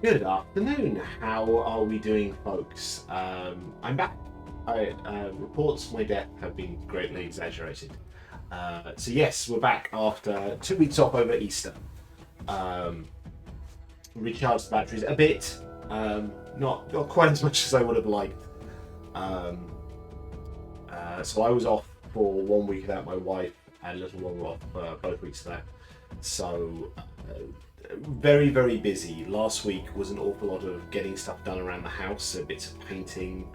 Good afternoon. How are we doing, folks? I'm back. Reports of my death have been greatly exaggerated. So yes, we're back after 2 weeks off over Easter. Um, Recharged the batteries a bit, not quite as much as I would have liked. Um, so I was off for 1 week without my wife, and a little longer off both weeks of that. So very, very busy. Last week was an awful lot of getting stuff done around the house, so bits of painting,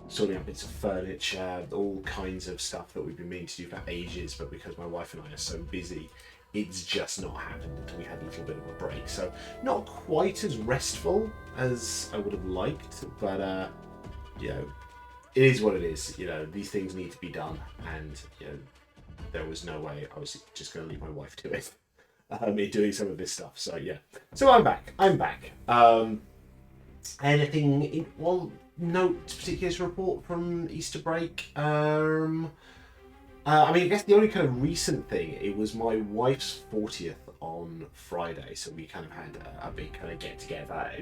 sorting out bits of furniture, all kinds of stuff that we've been meaning to do for ages, but because my wife and I are so busy, it's just not happened until we had a little bit of a break. So not quite as restful as I would have liked, but you know, it is what it is. These things need to be done, and there was no way I was just going to leave my wife to it. Me doing some of this stuff. So yeah. So I'm back. Well, no particular to report from Easter break. I guess the only kind of recent thing, it was my wife's 40th on Friday, so we kind of had a big kind of get together.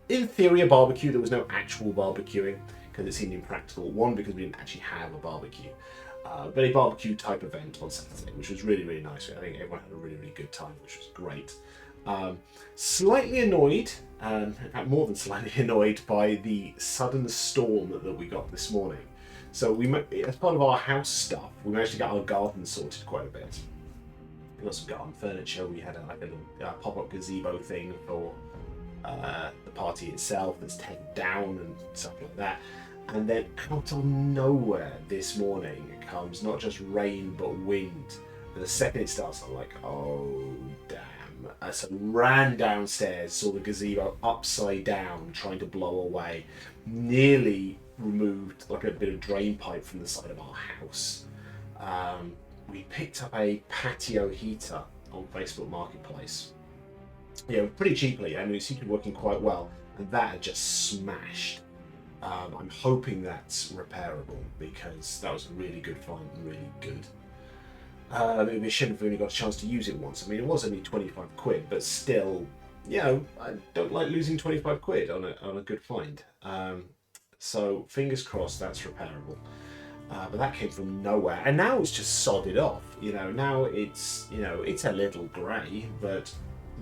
In theory, a barbecue. There was no actual barbecuing because it seemed impractical. One, because we didn't actually have a barbecue. But a barbecue type event on Saturday, which was really, really nice. I think everyone had a really, really good time, which was great. Slightly annoyed, in fact more than slightly annoyed, by the sudden storm that we got this morning. So as part of our house stuff, we managed to get our garden sorted quite a bit. We got some garden furniture. We had a little pop-up gazebo thing for the party itself that's taken down and stuff like that. And then out of nowhere this morning comes not just rain but wind. And the second it starts, I'm like, oh damn. So ran downstairs, saw the gazebo upside down, trying to blow away. Nearly removed like a bit of drain pipe from the side of our house. We picked up a patio heater on Facebook Marketplace. Pretty cheaply. It seemed to be working quite well. And that had just smashed. I'm hoping that's repairable because that was a really good find and really good. It would be a shame if we only got a chance to use it once. It was only 25 quid, but still, I don't like losing 25 quid on a good find. So fingers crossed that's repairable. But that came from nowhere, and now it's just sodded off. Now it's a little grey, but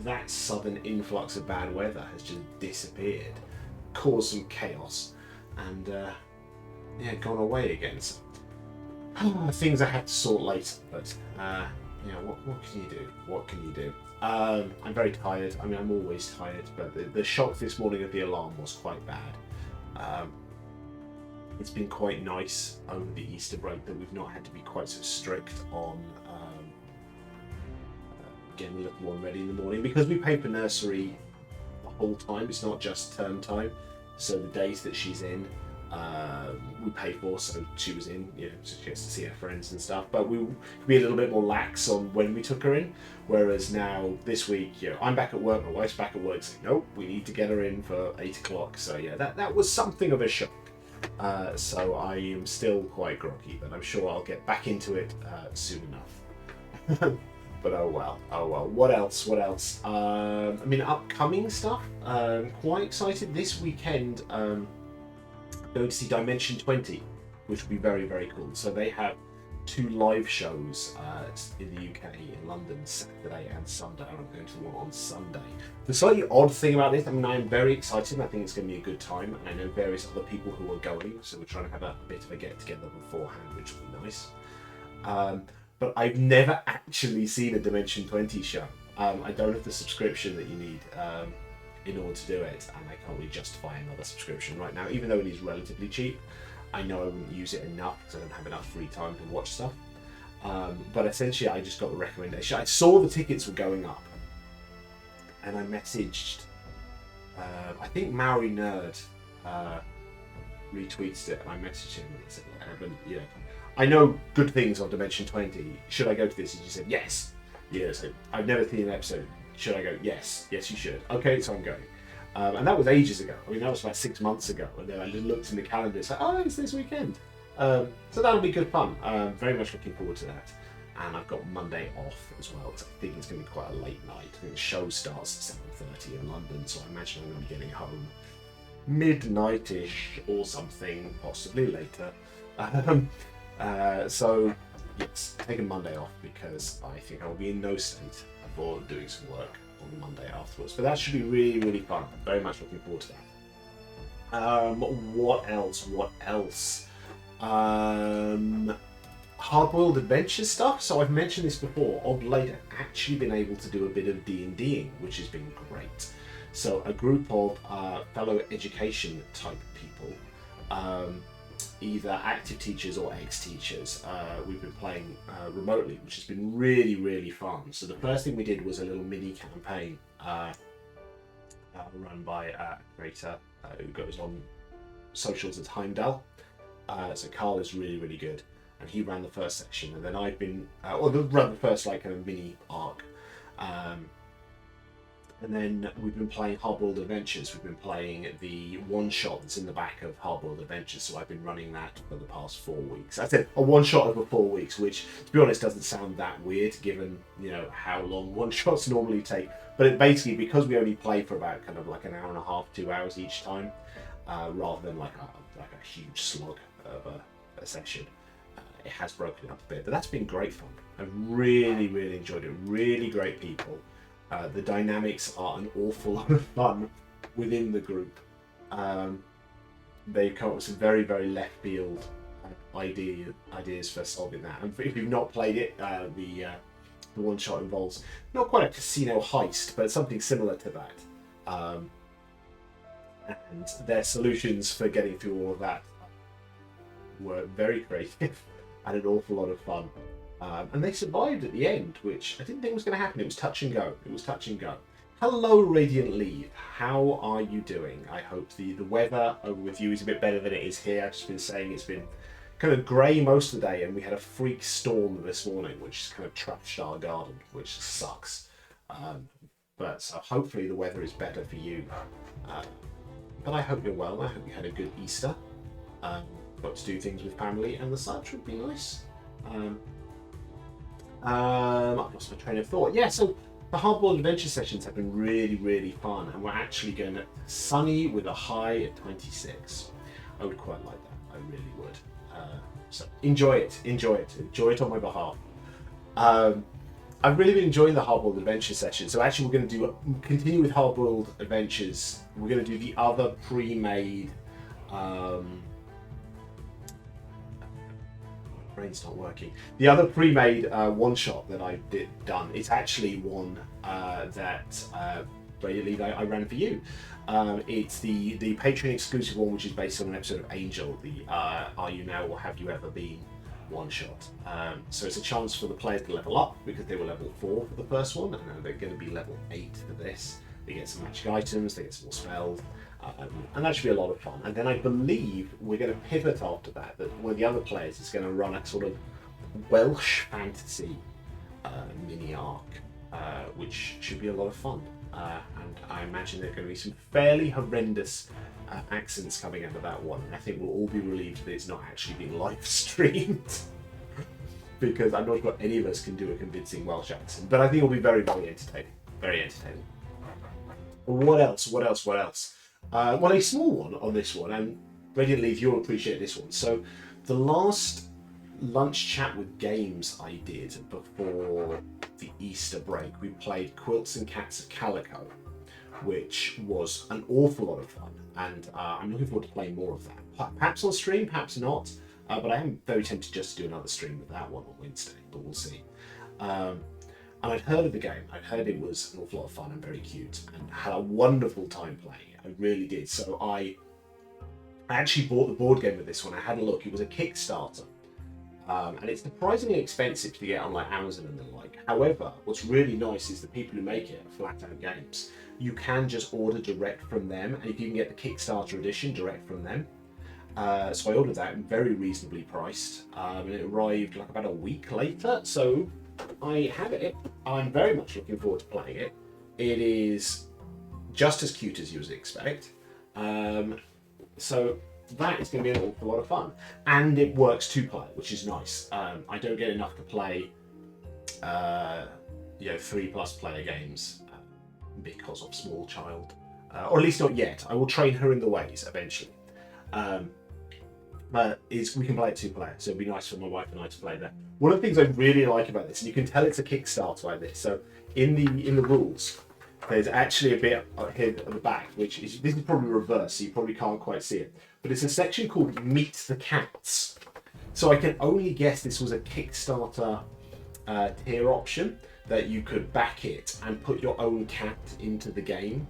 that sudden influx of bad weather has just disappeared, caused some chaos. And gone away again. So, things I have to sort later, but what can you do? What can you do? I'm very tired. I'm always tired, but the shock this morning of the alarm was quite bad. It's been quite nice over the Easter break that we've not had to be quite so strict on getting the little one ready in the morning, because we pay for nursery the whole time. It's not just term time. So the days that she's in, we pay for, so she was in, so she gets to see her friends and stuff. But we be a little bit more lax on when we took her in. Whereas now, this week, I'm back at work, my wife's back at work, saying, nope, we need to get her in for 8 o'clock. So that was something of a shock. So I am still quite groggy, but I'm sure I'll get back into it soon enough. But oh well. What else? Upcoming stuff. Quite excited this weekend. Going to see Dimension 20, which will be very, very cool. So they have 2 live shows in the UK, in London, Saturday and Sunday. I'm going to the one on Sunday. The slightly odd thing about this, I'm very excited. I think it's going to be a good time, and I know various other people who are going, so we're trying to have a bit of a get together beforehand, which will be nice. But I've never actually seen a Dimension 20 show. I don't have the subscription that you need in order to do it, and I can't really justify another subscription right now, even though it is relatively cheap. I know I wouldn't use it enough because I don't have enough free time to watch stuff. But essentially, I just got the recommendation. I saw the tickets were going up, and I messaged, I think Maori Nerd retweeted it, and I messaged him and I said, Evan, I know good things on Dimension 20. Should I go to this? And she said, yes. So I've never seen an episode. Should I go? Yes. Yes, you should. Okay, so I'm going. And that was ages ago. That was about 6 months ago. And then I just looked in the calendar. It's like, oh, it's this weekend. So that'll be good fun. Very much looking forward to that. and I've got Monday off as well, because I think it's going to be quite a late night. I think the show starts at 7:30 in London, so I imagine I'm going to be getting home midnight-ish or something, possibly later. So yes, taking Monday off because I think I will be in no state for doing some work on the Monday afterwards. But that should be really, really fun. Very much looking forward to that. What else? What else? Hardboiled adventure stuff. So I've mentioned this before. Of late, I've actually been able to do a bit of D&Ding, which has been great. So a group of fellow education type people, either active teachers or ex-teachers, we've been playing remotely, which has been really, really fun. So the first thing we did was a little mini campaign run by a creator who goes on socials as Heimdall. So Carl is really, really good, and he ran the first section, and then I've been, run the first like kind of mini arc. And then we've been playing Hardboiled Adventures. We've been playing the one-shot that's in the back of Hardboiled Adventures, so I've been running that for the past 4 weeks. I said a one-shot over 4 weeks, which, to be honest, doesn't sound that weird, given, you know, how long one-shots normally take. But it basically, because we only play for about kind of like an hour and a half, 2 hours each time, rather than like a huge slog of a session, it has broken it up a bit. But that's been great fun. I've really, really enjoyed it. Really great people. The dynamics are an awful lot of fun within the group. They've come up with some very, very left field ideas for solving that. And if you've not played it, the one shot involves not quite a casino heist, but something similar to that. And their solutions for getting through all of that were very creative and an awful lot of fun. And they survived at the end, which I didn't think was going to happen. It was touch and go. It was touch and go. Hello, Radiant Leaf. How are you doing? I hope the weather over with you is a bit better than it is here. I've just been saying it's been kind of grey most of the day, and we had a freak storm this morning, which kind of trashed our garden, which sucks. But so hopefully the weather is better for you. But I hope you're well. I hope you had a good Easter. Got to do things with family and the such would be nice. I've lost my train of thought. Yeah, so the Hardboiled Adventure sessions have been really, really fun, and we're actually going to sunny with a high at 26. I would quite like that. I really would. So enjoy it on my behalf. I've really been enjoying the Hardboiled Adventure session. So actually, we're going to continue with Hardboiled Adventures. We're going to do the other pre-made. Brain's not working. The other pre-made one-shot that I've done is actually one that I ran for you. It's the Patreon exclusive one, which is based on an episode of Angel, the Are You Now or Have You Ever Been one-shot. So it's a chance for the players to level up, because they were level 4 for the first one, and now they're going to be level 8 for this. They get some magic items, they get some more spells. And that should be a lot of fun. And then I believe we're going to pivot after that one of the other players is going to run a sort of Welsh fantasy mini arc, which should be a lot of fun. And I imagine there are going to be some fairly horrendous accents coming out of that one. And I think we'll all be relieved that it's not actually being live streamed. Because I'm not sure any of us can do a convincing Welsh accent. But I think it'll be very, very entertaining. Very entertaining. What else? Well, a small one on this one, and Radiant Leaf, you'll appreciate this one. So, the last lunch chat with games I did before the Easter break, we played Quilts and Cats of Calico, which was an awful lot of fun, and I'm looking forward to playing more of that. Perhaps on stream, perhaps not, but I am very tempted just to do another stream with that one on Wednesday, but we'll see. And I'd heard of the game. I'd heard it was an awful lot of fun and very cute, and had a wonderful time playing it. I really did. So I actually bought the board game with this one. I had a look. It was a Kickstarter, and it's surprisingly expensive to get on like Amazon and the like. However, what's really nice is the people who make it are Flat Out Games. You can just order direct from them, and if you can get the Kickstarter edition direct from them. So I ordered that, very reasonably priced, and it arrived like about a week later. So I have it. I'm very much looking forward to playing it. It is just as cute as you would expect. So that is going to be an awful lot of fun. And it works 2-player, which is nice. I don't get enough to play 3+ player games because of small child, or at least not yet. I will train her in the ways eventually. But we can play it 2-player, so it'd be nice for my wife and I to play there. One of the things I really like about this, and you can tell it's a Kickstarter like this. So in the rules, there's actually a bit here at the back, this is probably reversed, so you probably can't quite see it. But it's a section called Meet the Cats. So I can only guess this was a Kickstarter tier option that you could back it and put your own cat into the game.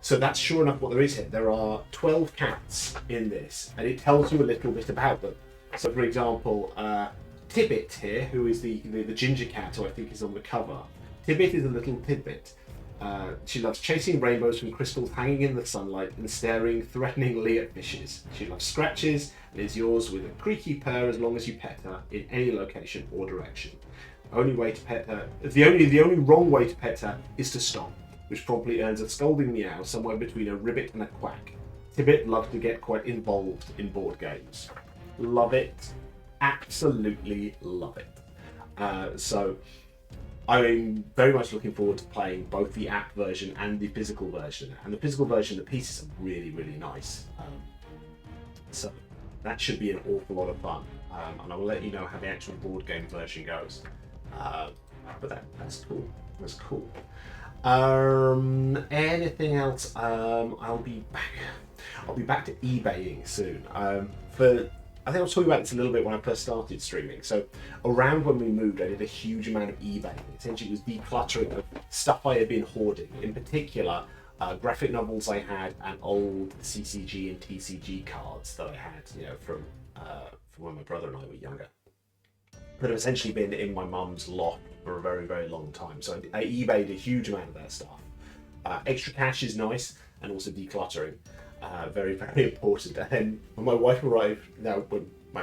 So that's sure enough what there is here. There are 12 cats in this, and it tells you a little bit about them. So for example, Tibbet here, who is the ginger cat who I think is on the cover. Tibbet is a little tidbit. She loves chasing rainbows from crystals hanging in the sunlight and staring threateningly at fishes. She loves scratches and is yours with a creaky purr as long as you pet her in any location or direction. The only wrong way to pet her is to stop, which promptly earns a scolding meow somewhere between a ribbit and a quack. Tibbet loves to get quite involved in board games. Love it. Absolutely love it. So I'm very much looking forward to playing both the app version and the physical version. And the physical version, the pieces are really, really nice. So that should be an awful lot of fun. And I will let you know how the actual board game version goes. But that's cool. That's cool. Anything else? I'll be back to eBaying soon. I think I was talking about this a little bit when I first started streaming. So around when we moved, I did a huge amount of eBaying. Essentially, it was decluttering of stuff I had been hoarding. In particular, graphic novels I had and old CCG and TCG cards that I had, from when my brother and I were younger, that have essentially been in my mum's loft for a very, very long time. So I eBayed a huge amount of that stuff. Extra cash is nice, and also decluttering. Very, very important. And then when my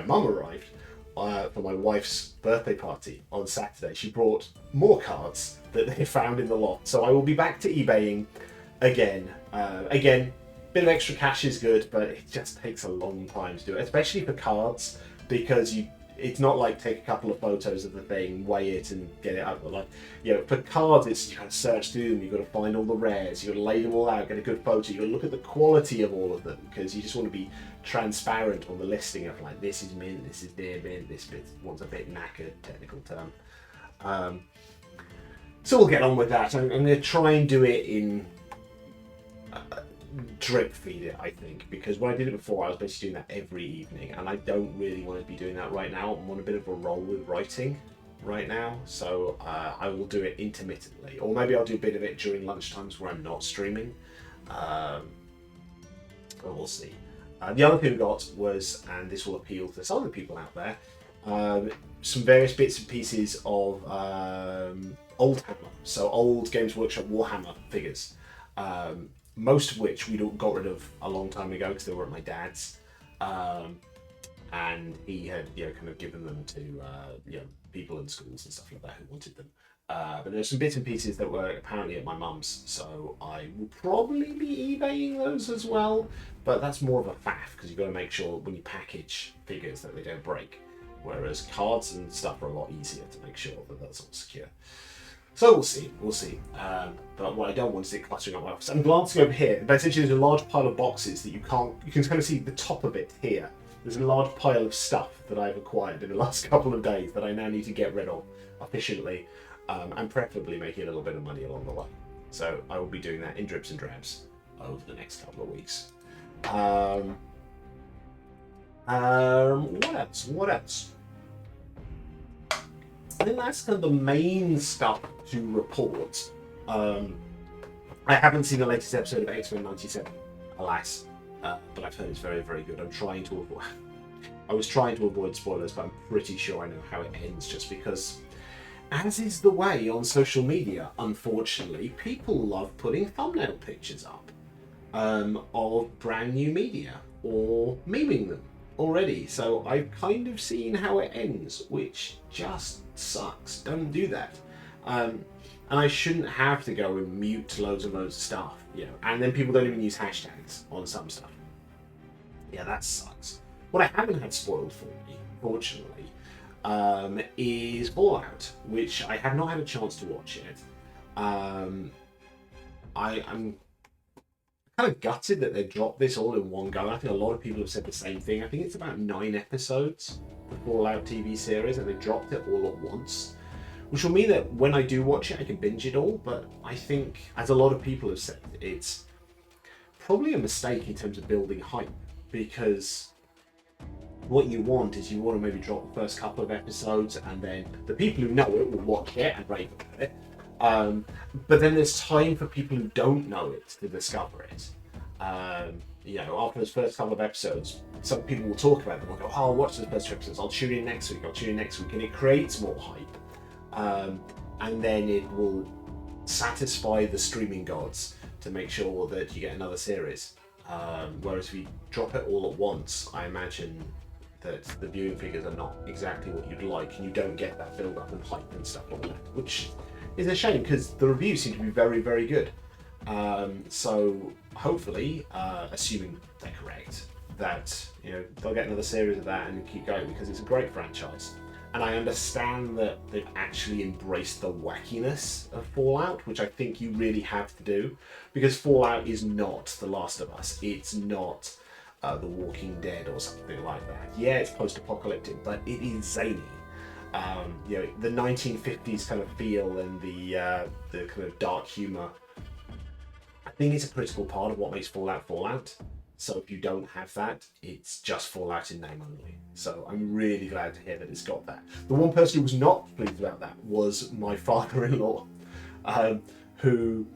mum arrived for my wife's birthday party on Saturday, she brought more cards that they found in the loft. So I will be back to eBaying again. Bit of extra cash is good, but it just takes a long time to do it, especially for cards, because it's not like take a couple of photos of the thing, weigh it, and get it out. For cards, it's you got to search through them. You've got to find all the rares. You've got to lay them all out, get a good photo. You've got to look at the quality of all of them, because you just want to be transparent on the listing of this is mint, this is near mint, this one's a bit knackered, technical term. So we'll get on with that. I'm going to try and do it in drip feed it, I think, because when I did it before, I was basically doing that every evening, and I don't really want to be doing that right now. I'm on a bit of a roll with writing right now, so I will do it intermittently, or maybe I'll do a bit of it during lunchtimes where I'm not streaming. But we'll see. The other thing we got was, and this will appeal to some of the people out there, some various bits and pieces of Oldhammer, so old Games Workshop Warhammer figures. Most of which we got rid of a long time ago because they were at my dad's, and he had kind of given them to people in schools and stuff like that who wanted them. But there's some bits and pieces that were apparently at my mum's, so I will probably be eBaying those as well. But that's more of a faff because you've got to make sure when you package figures that they don't break. Whereas cards and stuff are a lot easier to make sure that that's all secure. So we'll see. But what I don't want is it cluttering up my office. I'm glancing over here, but essentially there's a large pile of boxes that you can kind of see the top of it here. There's a large pile of stuff that I've acquired in the last couple of days that I now need to get rid of efficiently, and preferably making a little bit of money along the way. So I will be doing that in drips and drabs over the next couple of weeks. What else? I think that's kind of the main stuff to report. I haven't seen the latest episode of X-Men 97, alas, but I've heard it's very, very good. I was trying to avoid spoilers, but I'm pretty sure I know how it ends, just because, as is the way on social media, unfortunately, people love putting thumbnail pictures up of brand new media, or memeing them already. So I've kind of seen how it ends, which just sucks. Don't do that. And I shouldn't have to go and mute loads and loads of stuff, and then people don't even use hashtags on some stuff. Yeah, that sucks. What I haven't had spoiled for me, fortunately, is Fallout, which I have not had a chance to watch yet. I'm kind of gutted that they dropped this all in one go. I think a lot of people have said the same thing. I think it's about 9 episodes, the Fallout TV series, and they dropped it all at once. Which will mean that when I do watch it, I can binge it all, but I think, as a lot of people have said, it's probably a mistake in terms of building hype, because what you want is you want to maybe drop the first couple of episodes, and then the people who know it will watch it and rave about it. But then there's time for people who don't know it to discover it. After those first couple of episodes, some people will talk about them. I'll go, oh, I'll watch those first 2 episodes. I'll tune in next week. And it creates more hype. And then it will satisfy the streaming gods to make sure that you get another series. Whereas if you drop it all at once, I imagine that the viewing figures are not exactly what you'd like, and you don't get that build up and hype and stuff like that, which is a shame because the reviews seem to be very, very good. So hopefully, assuming they're correct, that they'll get another series of that and keep going, because it's a great franchise. And I understand that they've actually embraced the wackiness of Fallout, which I think you really have to do, because Fallout is not The Last of Us. It's not The Walking Dead or something like that. Yeah, it's post-apocalyptic, but it is zany. The 1950s kind of feel and the kind of dark humor, I think it's a critical part of what makes Fallout Fallout. So if you don't have that, it's just Fallout in name only. So I'm really glad to hear that it's got that. The one person who was not pleased about that was my father-in-law, who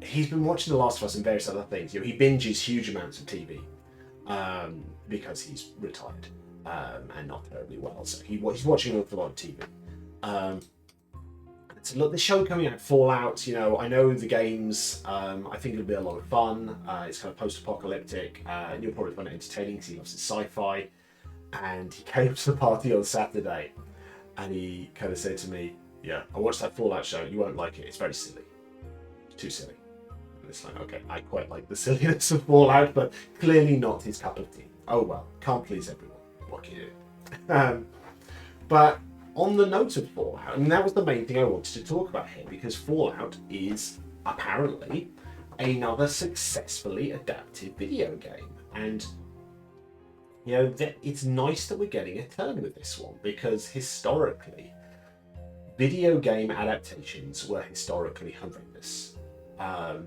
he's been watching The Last of Us and various other things. He binges huge amounts of TV because he's retired and not terribly well. So he's watching an awful lot of TV. So look, the show coming out, Fallout, I know the games, I think it'll be a lot of fun. It's kind of post-apocalyptic, and you'll probably find it entertaining because he loves his sci-fi. And he came to the party on Saturday, and he kind of said to me, yeah, I watched that Fallout show, you won't like it, it's very silly. Too silly. And it's like, okay, I quite like the silliness of Fallout, but clearly not his cup of tea. Oh well, can't please everyone. What can you do? But on the note of Fallout, and that was the main thing I wanted to talk about here, because Fallout is apparently another successfully adapted video game. And, it's nice that we're getting a turn with this one, because historically, video game adaptations were historically horrendous.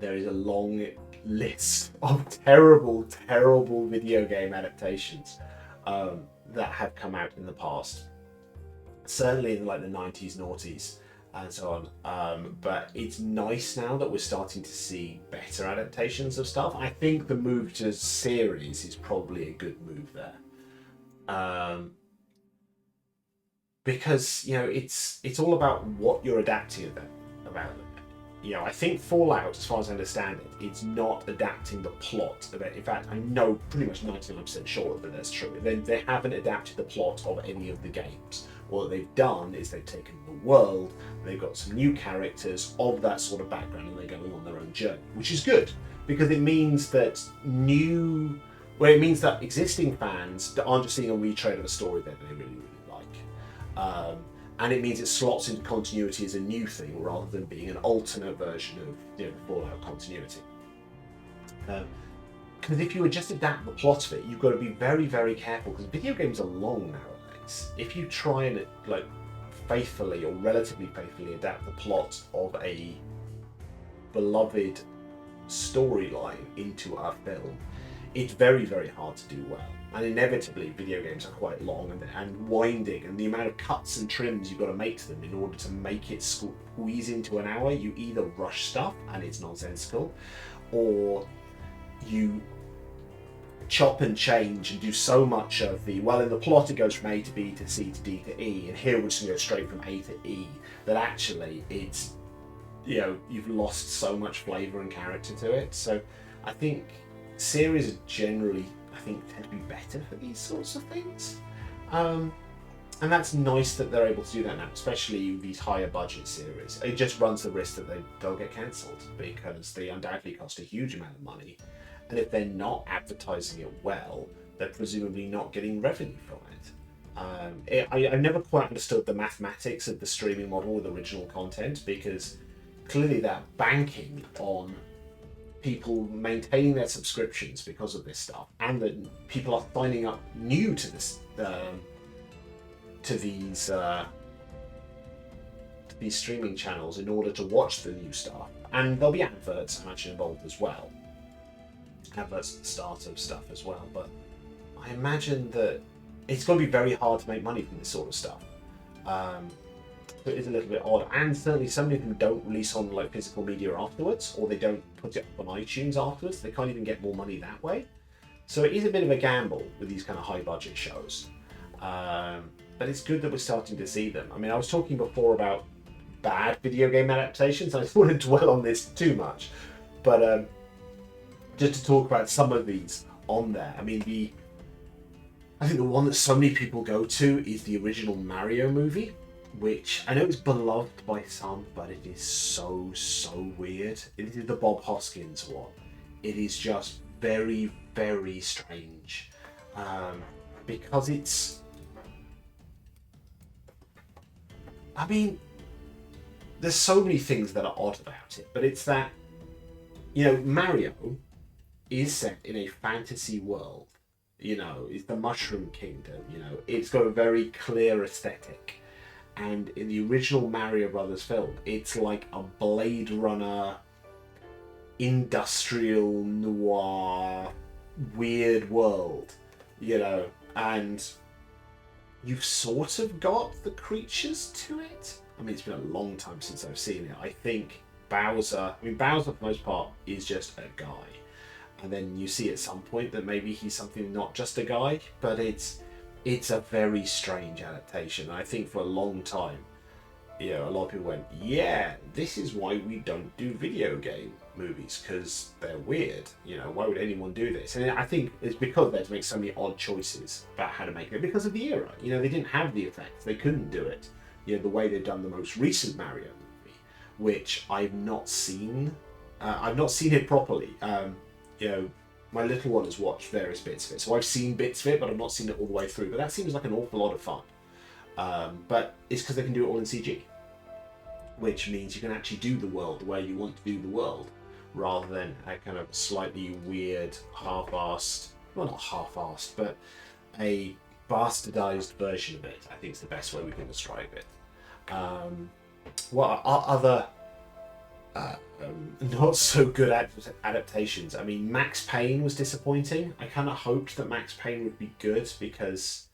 There is a long list of terrible, terrible video game adaptations that have come out in the past. Certainly in the 90s, noughties, and so on. But it's nice now that we're starting to see better adaptations of stuff. I think the move to series is probably a good move there. Because, it's all about what you're adapting about them. I think Fallout, as far as I understand it, it's not adapting the plot of it. In fact, I know pretty much 99% sure that that's true. They haven't adapted the plot of any of the games. What they've done is they've taken the world, they've got some new characters of that sort of background, and they're going on their own journey, which is good, because it means that existing fans aren't just seeing a retread of a story that they really, really like. And it means it slots into continuity as a new thing rather than being an alternate version of Fallout continuity. Because if you would just adapt the plot of it, you've got to be very, very careful, because video games are long nowadays. If you try and faithfully or relatively faithfully adapt the plot of a beloved storyline into a film, it's very, very hard to do well. And inevitably, video games are quite long and winding, and the amount of cuts and trims you've got to make to them in order to make it squeeze into an hour, you either rush stuff and it's nonsensical, or you chop and change and do so much of in the plot it goes from A to B to C to D to E, and here we're just going to go straight from A to E, that actually it's, you've lost so much flavour and character to it. So I think series generally, tend to be better for these sorts of things. And that's nice that they're able to do that now, especially these higher budget series. It just runs the risk that they'll get cancelled, because they undoubtedly cost a huge amount of money. And if they're not advertising it well, they're presumably not getting revenue from it. I've never quite understood the mathematics of the streaming model with original content, because clearly they're banking on people maintaining their subscriptions because of this stuff, and that people are signing up new to this to these streaming channels in order to watch the new stuff. And there'll be adverts, I imagine, involved as well. Adverts at the start of stuff as well. But I imagine that it's going to be very hard to make money from this sort of stuff. So it is a little bit odd. And certainly so many of them don't release on like physical media afterwards, or they don't put it up on iTunes afterwards. They can't even get more money that way. So it is a bit of a gamble with these kind of high budget shows. But it's good that we're starting to see them. I mean, I was talking before about bad video game adaptations. I don't want to dwell on this too much, but just to talk about some of these on there. I mean, I think the one that so many people go to is the original Mario movie, which I know is beloved by some, but it is so weird. It is the Bob Hoskins one. It is just very, very strange, because it's, I mean, there's so many things that are odd about it, but it's that, you know, Mario is set in a fantasy world. You know, it's the Mushroom Kingdom, you know, it's got a very clear aesthetic. And in the original Mario Brothers film, it's like a Blade Runner, industrial noir, weird world, you know, and you've sort of got the creatures to it. I mean, it's been a long time since I've seen it. I think Bowser for the most part is just a guy. And then you see at some point that maybe he's something not just a guy, but it's a very strange adaptation. I think for a long time, you know, a lot of people went, yeah, this is why we don't do video game movies, because they're weird. You know, why would anyone do this? And I think it's because they had to make so many odd choices about how to make it because of the era. You know, they didn't have the effects. They couldn't do it, you know, the way they've done the most recent Mario movie, which I've not seen. I've not seen it properly. You know, my little one has watched various bits of it, so I've seen bits of it, but I've not seen it all the way through. But that seems like an awful lot of fun. But it's because they can do it all in CG, which means you can actually do the world the way you want to do the world, rather than a kind of slightly weird, half-assed, well, not half-assed, but a bastardized version of it, I think is the best way we can describe it. What are other not so good adaptations? I mean, Max Payne was disappointing. I kind of hoped that Max Payne would be good, because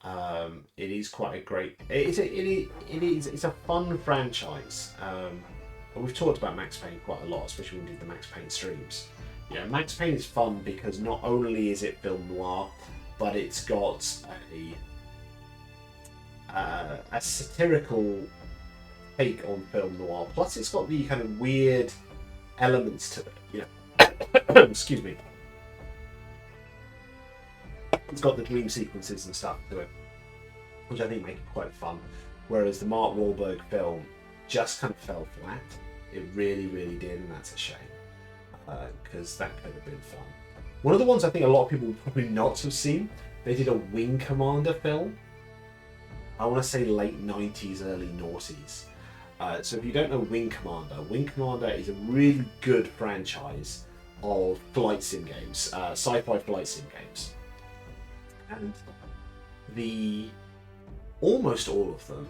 it is quite a great. It's a fun franchise. We've talked about Max Payne quite a lot, especially when we did the Max Payne streams. Yeah, Max Payne is fun because not only is it film noir, but it's got a satirical take on film noir. Plus, it's got the kind of weird elements to it. You know, excuse me. It's got the dream sequences and stuff to it, which I think make it quite fun. Whereas the Mark Wahlberg film just kind of fell flat. It really, really did, and that's a shame, because that could have been fun. One of the ones I think a lot of people would probably not have seen, they did a Wing Commander film. I want to say late 90s, early noughties. So if you don't know Wing Commander is a really good franchise of flight sim games, sci-fi flight sim games. And almost all of them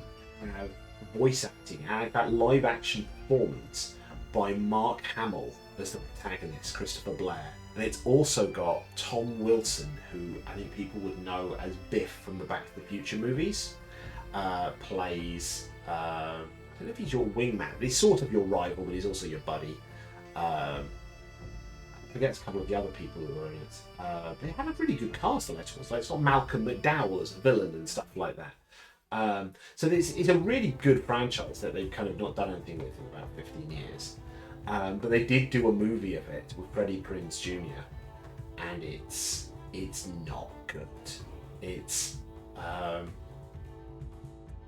have voice acting and that live action performance by Mark Hamill as the protagonist, Christopher Blair. And it's also got Tom Wilson, who I think people would know as Biff from the Back to the Future movies, plays, I don't know if he's your wingman, but he's sort of your rival, but he's also your buddy. I forget a couple of the other people who are in it. They have a really good cast of Electricals. Like, it's got Malcolm McDowell as a villain and stuff like that. So it's a really good franchise that they've kind of not done anything with in about 15 years. But they did do a movie of it with Freddie Prinze Jr. And it's not good. It's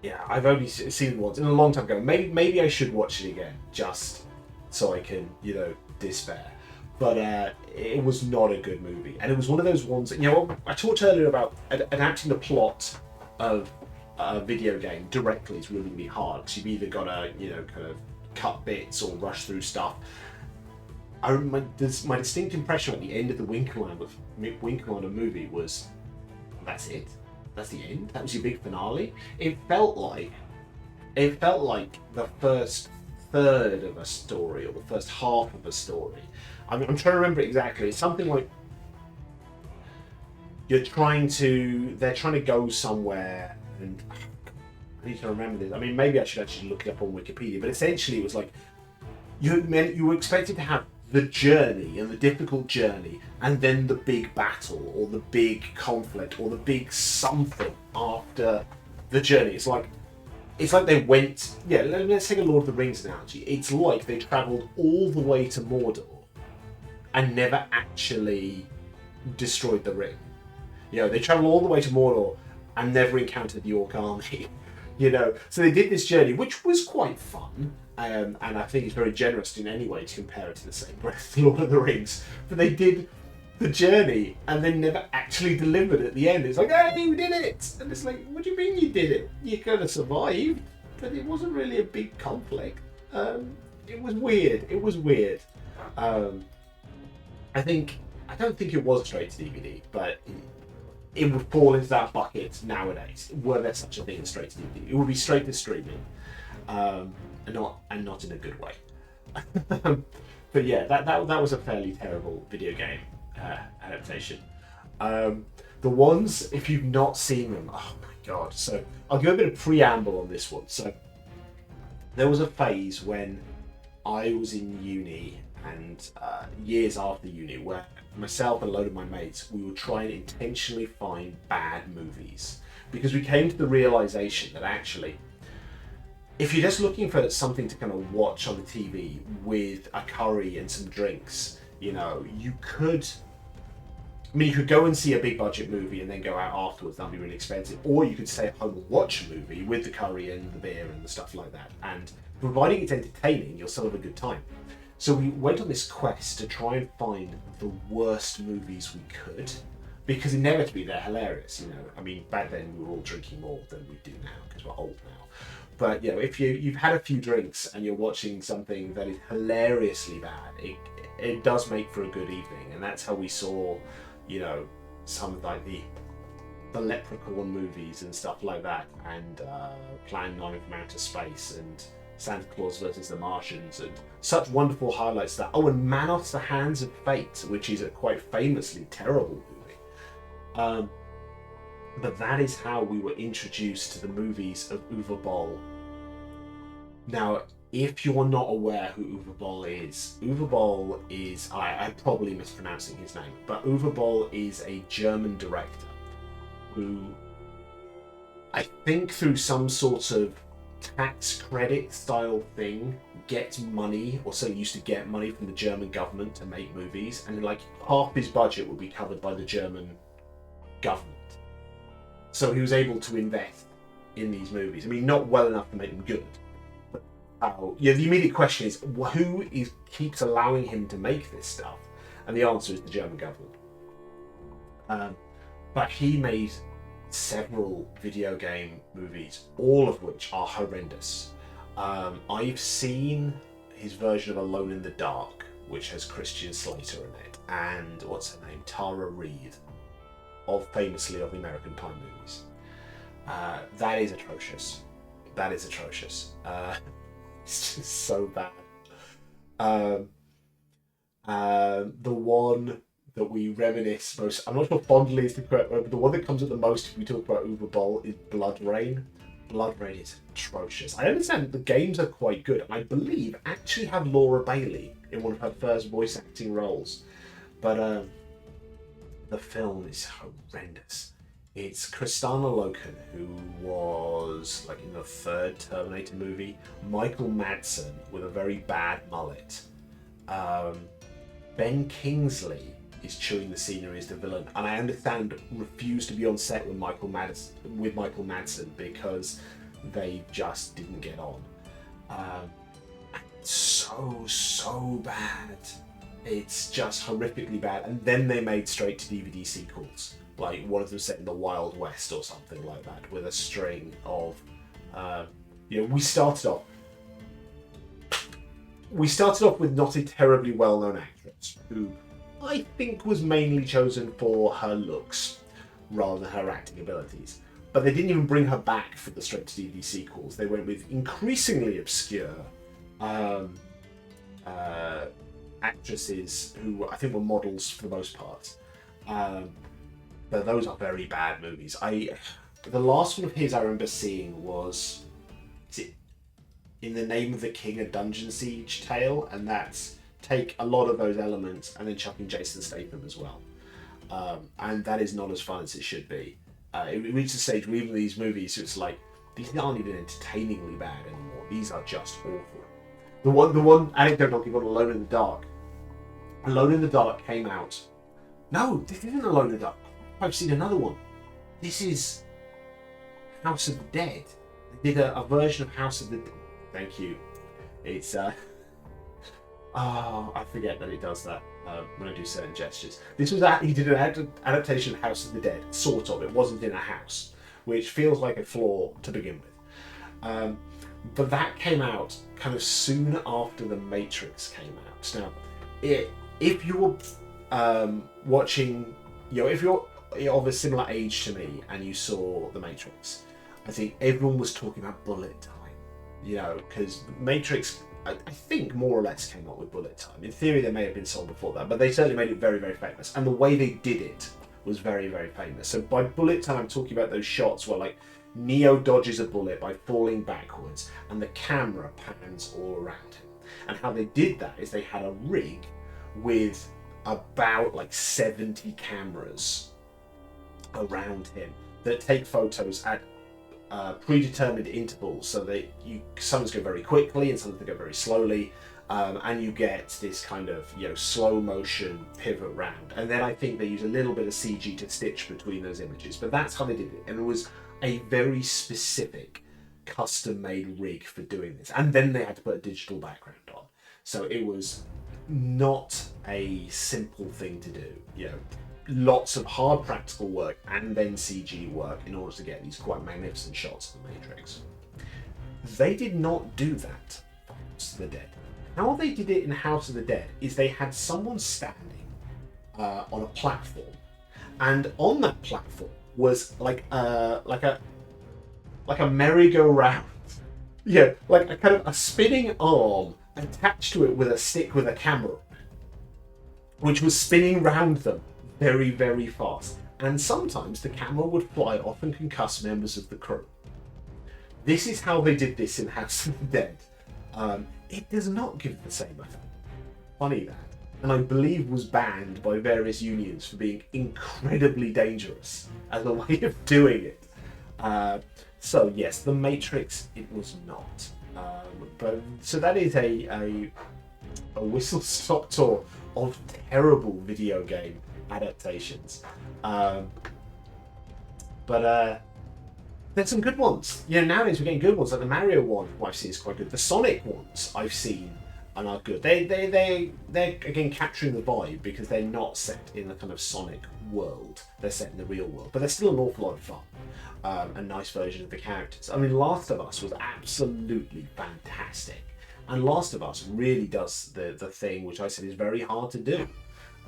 yeah, I've only seen it once in a long time ago. Maybe I should watch it again just so I can, you know, despair. But it was not a good movie, and it was one of those ones. You know, I talked earlier about adapting the plot of a video game directly is really, really hard, because you've either got to, kind of cut bits or rush through stuff. My distinct impression at the end of the Wing Commander movie was, that's it? That's the end? That was your big finale? It felt like the first third of a story, or the first half of a story. I'm trying to remember it exactly. It's something like they're trying to go somewhere, and I need to remember this. I mean, maybe I should actually look it up on Wikipedia, but essentially it was like you were expected to have the journey, and the difficult journey, and then the big battle, or the big conflict, or the big something after the journey. It's like they went, let's take a Lord of the Rings analogy. It's like they travelled all the way to Mordor and never actually destroyed the ring. They travelled all the way to Mordor and never encountered the Orc army. So they did this journey, which was quite fun, and I think it's very generous in any way to compare it to the same breath, Lord of the Rings. But they did the journey and then never actually delivered at the end. It's like, hey, we did it! And it's like, what do you mean you did it? You could have survived, but it wasn't really a big conflict. It was weird. I don't think it was straight to DVD, but it would fall into that bucket nowadays. Were there such a thing as straight to DVD? It would be straight to streaming, and not in a good way. But yeah, that was a fairly terrible video game adaptation. The ones, if you've not seen them, oh my god. So I'll give a bit of preamble on this one. So there was a phase when I was in uni, and years after uni, where myself and a load of my mates, we would try and intentionally find bad movies, because we came to the realization that actually, if you're just looking for something to kind of watch on the TV with a curry and some drinks, you could go and see a big budget movie and then go out afterwards. That'd be really expensive. Or you could stay at home and watch a movie with the curry and the beer and the stuff like that. And providing it's entertaining, you'll still have a good time. So we went on this quest to try and find the worst movies we could, because inevitably they're hilarious. I mean, back then we were all drinking more than we do now because we're old now. But if you've had a few drinks and you're watching something that is hilariously bad, it does make for a good evening. And that's how we saw, some of like the Leprechaun movies and stuff like that, and Plan 9 from Outer Space, and Santa Claus versus the Martians, and such wonderful highlights that. Oh, and Manos: The Hands of Fate, which is a quite famously terrible movie. But that is how we were introduced to the movies of Uwe Boll. Now, if you're not aware who Uwe Boll is, I'm probably mispronouncing his name, but Uwe Boll is a German director who, I think through some sort of tax credit style thing, gets money, or so used to get money from the German government to make movies, and like half his budget would be covered by the German government. So he was able to invest in these movies. I mean, not well enough to make them good. But the immediate question is, who keeps allowing him to make this stuff? And the answer is the German government. But he made several video game movies, all of which are horrendous. I've seen his version of Alone in the Dark, which has Christian Slater in it, and what's her name, Tara Reid, famously of the American Pie movies. That is atrocious. It's just so bad. The one that we reminisce most, I'm not sure fondly is the correct word, but the one that comes at the most if we talk about Uwe Boll is Blood Rain. Blood Rain is atrocious. I understand the games are quite good, and I believe actually have Laura Bailey in one of her first voice acting roles. But the film is horrendous. It's Kristanna Loken, who was like in the third Terminator movie. Michael Madsen with a very bad mullet. Ben Kingsley is chewing the scenery as the villain, and I understand refused to be on set with Michael Madsen because they just didn't get on. So bad. It's just horrifically bad. And then they made straight to DVD sequels, like one of them set in the Wild West or something like that, with a string of, we started off with not a terribly well-known actress who I think was mainly chosen for her looks rather than her acting abilities. But they didn't even bring her back for the straight-to-DVD sequels. They went with increasingly obscure actresses who I think were models for the most part. But those are very bad movies. The last one of his I remember seeing was, is it In the Name of the King, a Dungeon Siege tale? And that's take a lot of those elements and then chuck in Jason Statham as well. And that is not as fun as it should be. It reaches a stage where even these movies, it's like, these aren't even entertainingly bad anymore. These are just awful. The one anecdote I'll give on Alone in the Dark. Alone in the Dark came out. No, this isn't Alone in the Dark. I've seen another one. This is House of the Dead. They did a version of House of the Dead. Thank you. It's I forget that it does that when I do certain gestures. This was he did an adaptation of House of the Dead, sort of. It wasn't in a house, which feels like a flaw to begin with. But that came out kind of soon after The Matrix came out. Now, if you were watching, if you're of a similar age to me and you saw The Matrix, I think everyone was talking about bullet time. Because Matrix, I think, more or less came up with bullet time. In theory, they may have been sold before that, but they certainly made it very, very famous. And the way they did it was very, very famous. So by bullet time, I'm talking about those shots where, like, Neo dodges a bullet by falling backwards, and the camera pans all around him. And how they did that is they had a rig with about, like, 70 cameras around him that take photos at predetermined intervals, so that sometimes go very quickly and sometimes they go very slowly, and you get this kind of slow motion pivot round. And then I think they use a little bit of CG to stitch between those images, but that's how they did it. And it was a very specific custom-made rig for doing this, and then they had to put a digital background on, so it was not a simple thing to do. Lots of hard practical work and then CG work in order to get these quite magnificent shots of the Matrix. They did not do that for House of the Dead. How they did it in House of the Dead is they had someone standing on a platform, and on that platform was like a merry-go-round. Like a kind of a spinning arm attached to it with a stick with a camera, which was spinning round them very, very fast. And sometimes the camera would fly off and concuss members of the crew. This is how they did this in House of the Dead. It does not give the same effect. Funny that. And I believe was banned by various unions for being incredibly dangerous as a way of doing it. So yes, The Matrix, it was not. So that is a whistle-stop tour of terrible video game adaptations. But there's some good ones. Nowadays we're getting good ones. Like the Mario one, I've seen is quite good. The Sonic ones I've seen and are good. They're again capturing the vibe because they're not set in the kind of Sonic world. They're set in the real world, but they're still an awful lot of fun. A nice version of the characters. I mean, Last of Us was absolutely fantastic, and Last of Us really does the thing which I said is very hard to do.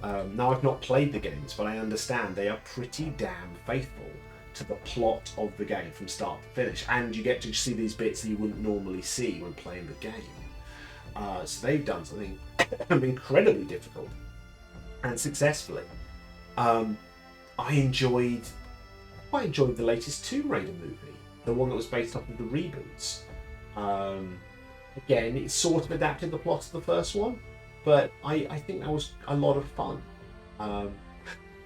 Now, I've not played the games, but I understand they are pretty damn faithful to the plot of the game from start to finish, and you get to see these bits that you wouldn't normally see when playing the game. So they've done something incredibly difficult and successfully. I enjoyed the latest Tomb Raider movie, the one that was based off of the reboots. Again, it sort of adapted the plot of the first one, but I think that was a lot of fun. I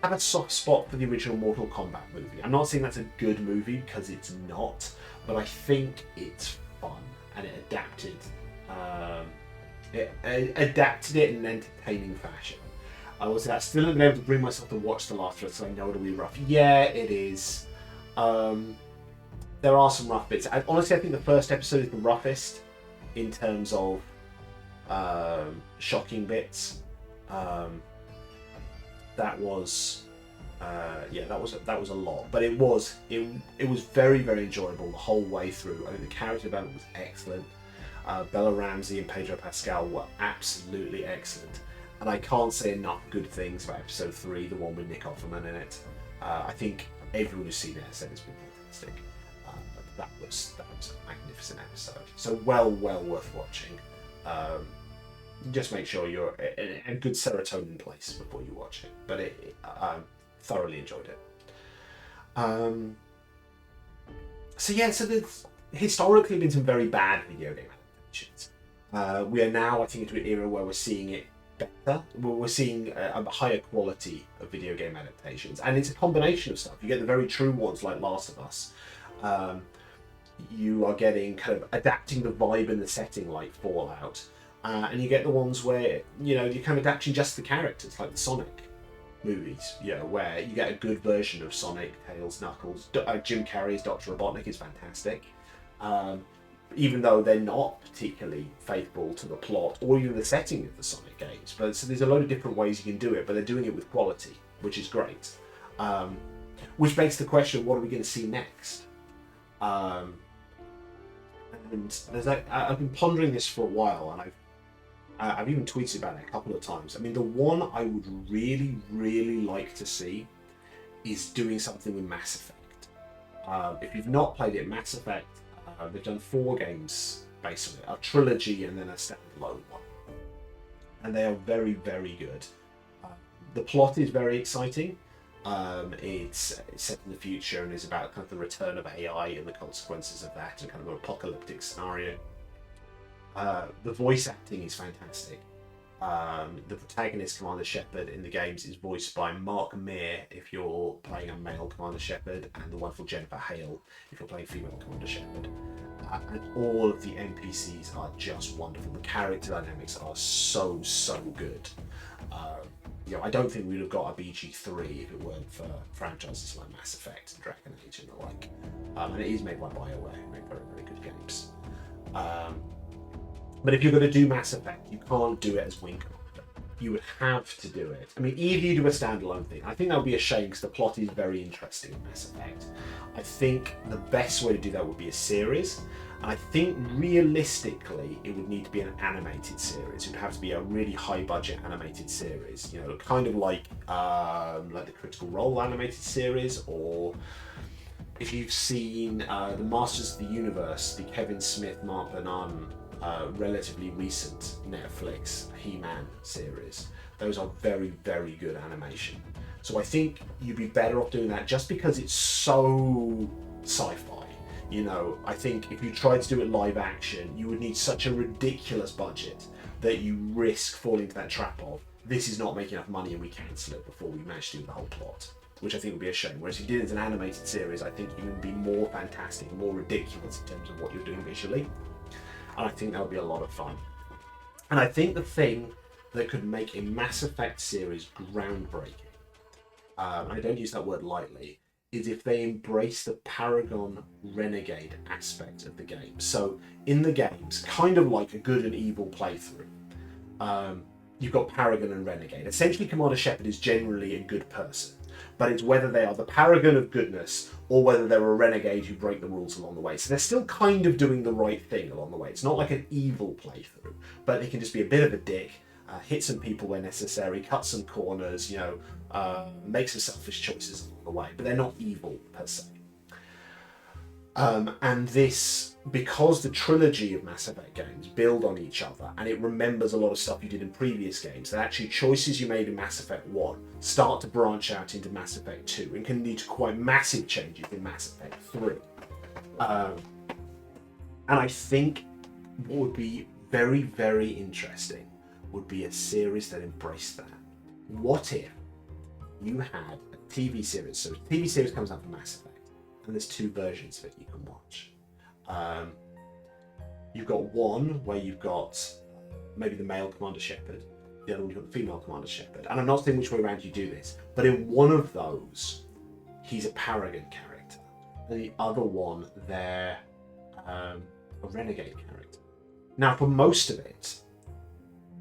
have a soft spot for the original Mortal Kombat movie. I'm not saying that's a good movie because it's not, but I think it's fun and it adapted it in an entertaining fashion. I still haven't been able to bring myself to watch the last one, so I know it'll be rough. Yeah, it is. There are some rough bits. Honestly, I think the first episode is the roughest in terms of shocking bits. That was Yeah, that was a lot, but it was very, very enjoyable the whole way through. I think the character development was excellent. Bella Ramsey and Pedro Pascal were absolutely excellent, and I can't say enough good things about episode 3, the one with Nick Offerman in it. I think everyone who's seen it has said it's been fantastic. That was a magnificent episode. So well worth watching. Just make sure you're in a good serotonin place before you watch it. But thoroughly enjoyed it. So there's historically been some very bad video game adaptations. We are now, I think, into an era where we're seeing it better. We're seeing a higher quality of video game adaptations, and it's a combination of stuff. You get the very true ones like Last of Us. You are getting kind of adapting the vibe and the setting like Fallout, and you get the ones where you're kind of adapting just the characters like the Sonic movies, where you get a good version of Sonic, Tails, Knuckles. Jim Carrey's Dr. Robotnik is fantastic, even though they're not particularly faithful to the plot or even the setting of the Sonic games. But so there's a lot of different ways you can do it, but they're doing it with quality, which is great. Which begs the question: what are we going to see next? And I've been pondering this for a while, and I've even tweeted about it a couple of times. I mean, the one I would really, really like to see is doing something with Mass Effect. If you've not played it, Mass Effect, they've done 4 games based on it, a trilogy and then a standalone one. And they are very, very good. The plot is very exciting. It's set in the future and is about kind of the return of AI and the consequences of that, and kind of an apocalyptic scenario. The voice acting is fantastic. The protagonist, Commander Shepard, in the games is voiced by Mark Meer if you're playing a male Commander Shepard, and the wonderful Jennifer Hale if you're playing female Commander Shepard. And all of the NPCs are just wonderful. The character dynamics are so good. I don't think we'd have got a BG3 if it weren't for franchises like Mass Effect and Dragon Age and the like. And it is made by BioWare, who make very, very good games. But if you're going to do Mass Effect, you can't do it as Wing Commander. You would have to do it. I mean, either you do a standalone thing. I think that would be a shame because the plot is very interesting in Mass Effect. I think the best way to do that would be a series. And I think realistically, it would need to be an animated series. It would have to be a really high-budget animated series. Kind of like the Critical Role animated series, or if you've seen the Masters of the Universe, the Kevin Smith, Mark Bernardin, relatively recent Netflix He-Man series. Those are very, very good animation. So I think you'd be better off doing that just because it's so sci-fi. I think if you tried to do it live action, you would need such a ridiculous budget that you risk falling into that trap of, this is not making enough money and we cancel it before we manage to do the whole plot, which I think would be a shame. Whereas if you did it as an animated series, I think you would be more fantastic and more ridiculous in terms of what you're doing visually. And I think that would be a lot of fun. And I think the thing that could make a Mass Effect series groundbreaking, and I don't use that word lightly, is if they embrace the Paragon Renegade aspect of the game. So in the games, kind of like a good and evil playthrough, you've got Paragon and Renegade. Essentially, Commander Shepard is generally a good person, but it's whether they are the Paragon of goodness or whether they're a renegade who break the rules along the way. So they're still kind of doing the right thing along the way. It's not like an evil playthrough, but they can just be a bit of a dick, hit some people where necessary, cut some corners, make some selfish choices along the way, but they're not evil per se. And this, because the trilogy of Mass Effect games build on each other, and it remembers a lot of stuff you did in previous games, that actually choices you made in Mass Effect 1 start to branch out into Mass Effect 2 and can lead to quite massive changes in Mass Effect 3. And I think what would be very, very interesting would be a series that embraced that. What if you had a TV series? So a TV series comes out for Mass Effect, and there's 2 versions of it you can watch. You've got one where you've got maybe the male Commander Shepard, the other one you've got the female Commander Shepard. And I'm not saying which way around you do this, but in one of those, he's a Paragon character, and the other one, they're a Renegade character. Now, for most of it,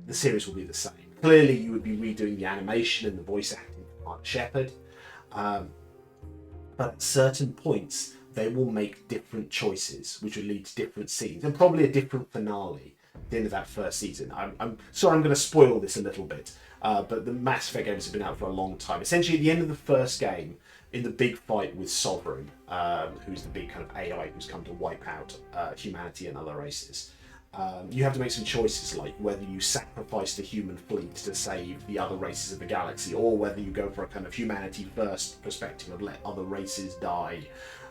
the series will be the same. Clearly, you would be redoing the animation and the voice acting for Commander Shepard. But at certain points, they will make different choices, which will lead to different scenes, and probably a different finale at the end of that first season. I'm sorry, I'm going to spoil this a little bit, but the Mass Effect games have been out for a long time. Essentially, at the end of the first game, in the big fight with Sovereign, who's the big kind of AI who's come to wipe out humanity and other races, you have to make some choices, like whether you sacrifice the human fleet to save the other races of the galaxy, or whether you go for a kind of humanity first perspective and let other races die,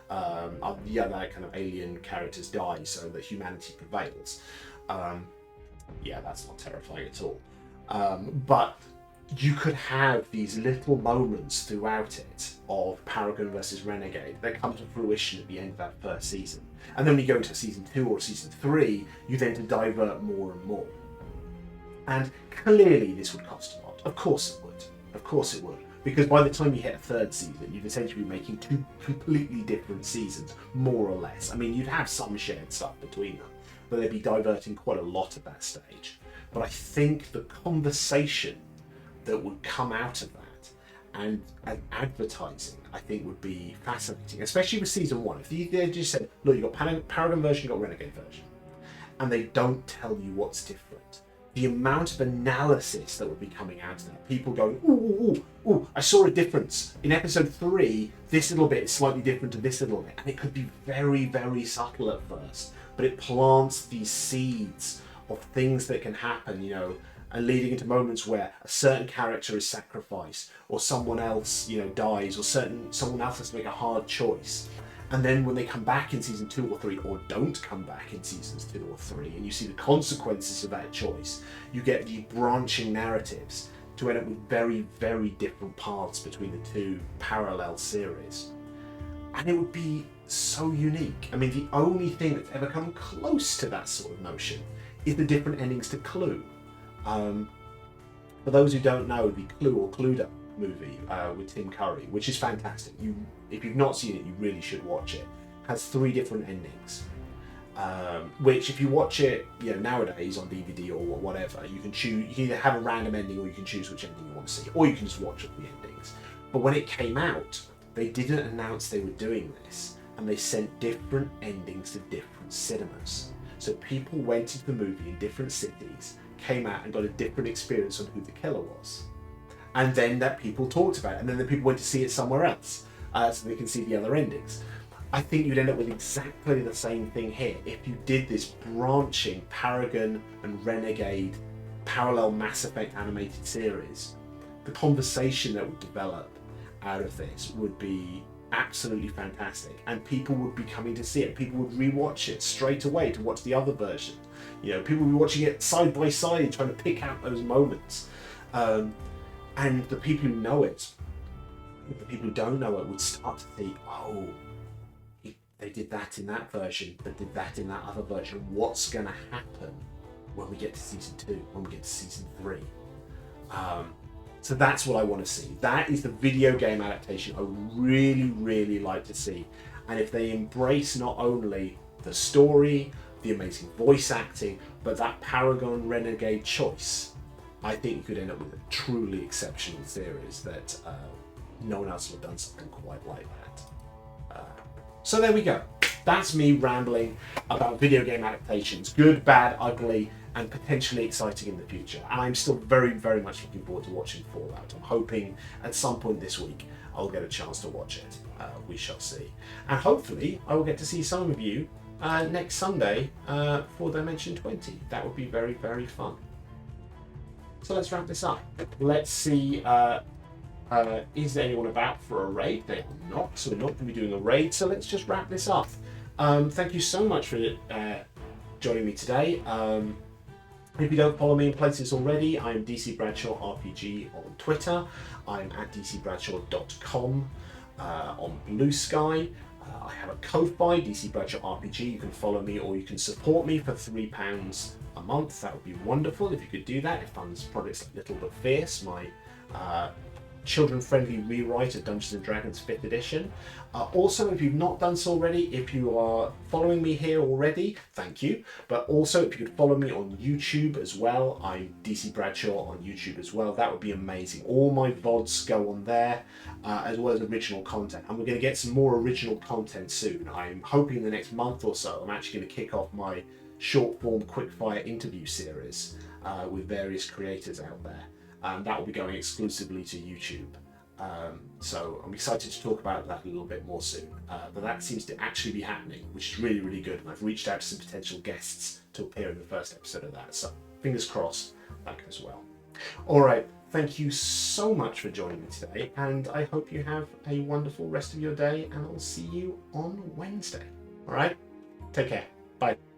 the other kind of alien characters die so that humanity prevails. Yeah, that's not terrifying at all. But you could have these little moments throughout it of Paragon versus Renegade that come to fruition at the end of that first season. And then when you go into season 2 or season 3, you then to divert more and more. And clearly this would cost a lot. Of course it would. Of course it would. Because by the time you hit a third season, you'd essentially be making 2 completely different seasons, more or less. I mean, you'd have some shared stuff between them, but they'd be diverting quite a lot at that stage. But I think the conversation that would come out of that and advertising, I think, would be fascinating, especially with season 1. If they just said, look, you've got Paragon version, you've got Renegade version, and they don't tell you what's different, the amount of analysis that would be coming out of that, people going, ooh, I saw a difference. In episode 3, this little bit is slightly different to this little bit, and it could be very, very subtle at first, but it plants these seeds of things that can happen, you know, and leading into moments where a certain character is sacrificed, or someone else, you know, dies, or someone else has to make a hard choice. And then when they come back in season 2 or 3, or don't come back in seasons 2 or 3, and you see the consequences of that choice, you get the branching narratives to end up with very, very different paths between the 2 parallel series. And it would be so unique. I mean, the only thing that's ever come close to that sort of notion is the different endings to Clue. For those who don't know, the Clue or Cluedo movie with Tim Curry, which is fantastic. If you've not seen it, you really should watch it. Has 3 different endings, which if you watch it, you know, nowadays on DVD or whatever, you can choose. You can either have a random ending, or you can choose which ending you want to see, or you can just watch all the endings. But when it came out, they didn't announce they were doing this, and they sent different endings to different cinemas. So people went to the movie in different cities, came out and got a different experience on who the killer was. And then that people talked about it, and then the people went to see it somewhere else, so they can see the other endings. I think you'd end up with exactly the same thing here if you did this branching Paragon and Renegade parallel Mass Effect animated series. The conversation that would develop out of this would be absolutely fantastic, and people would be coming to see it. People would rewatch it straight away to watch the other version. You know, people would be watching it side by side, trying to pick out those moments. And the people who know it, the people who don't know it, would start to think, oh, they did that in that version, they did that in that other version. What's going to happen when we get to season 2, when we get to season 3? So that's what I want to see. That is the video game adaptation I would really, really like to see. And if they embrace not only the story, the amazing voice acting, but that Paragon Renegade choice, I think you could end up with a truly exceptional series that no one else would have done something quite like that. So there we go. That's me rambling about video game adaptations, good, bad, ugly, and potentially exciting in the future. And I'm still very, very much looking forward to watching Fallout. I'm hoping at some point this week I'll get a chance to watch it. We shall see. And hopefully I will get to see some of you next Sunday for Dimension 20. That would be very, very fun. So let's wrap this up. Let's see, is there anyone about for a raid? They are not, so we're not going to be doing a raid, so let's just wrap this up. Thank you so much for joining me today. If you don't follow me in places already, I'm DC Bradshaw RPG on Twitter. I'm at dcbradshaw.com on Blue Sky. I have a Ko-fi, DC Bradshaw RPG. You can follow me or you can support me for £3 a month. That would be wonderful if you could do that. It funds projects like Little But Fierce, my children-friendly rewrite of Dungeons and Dragons 5th edition. Also, if you've not done so already, if you are following me here already, thank you. But also, if you could follow me on YouTube as well, I'm DC Bradshaw on YouTube as well. That would be amazing. All my VODs go on there, as well as original content. And we're going to get some more original content soon. I'm hoping in the next month or so, I'm actually going to kick off my short-form quickfire interview series with various creators out there. That will be going exclusively to YouTube. So I'm excited to talk about that a little bit more soon. But that seems to actually be happening, which is really, really good. And I've reached out to some potential guests to appear in the first episode of that. So fingers crossed that goes well. All right. Thank you so much for joining me today. And I hope you have a wonderful rest of your day. And I'll see you on Wednesday. All right. Take care. Bye.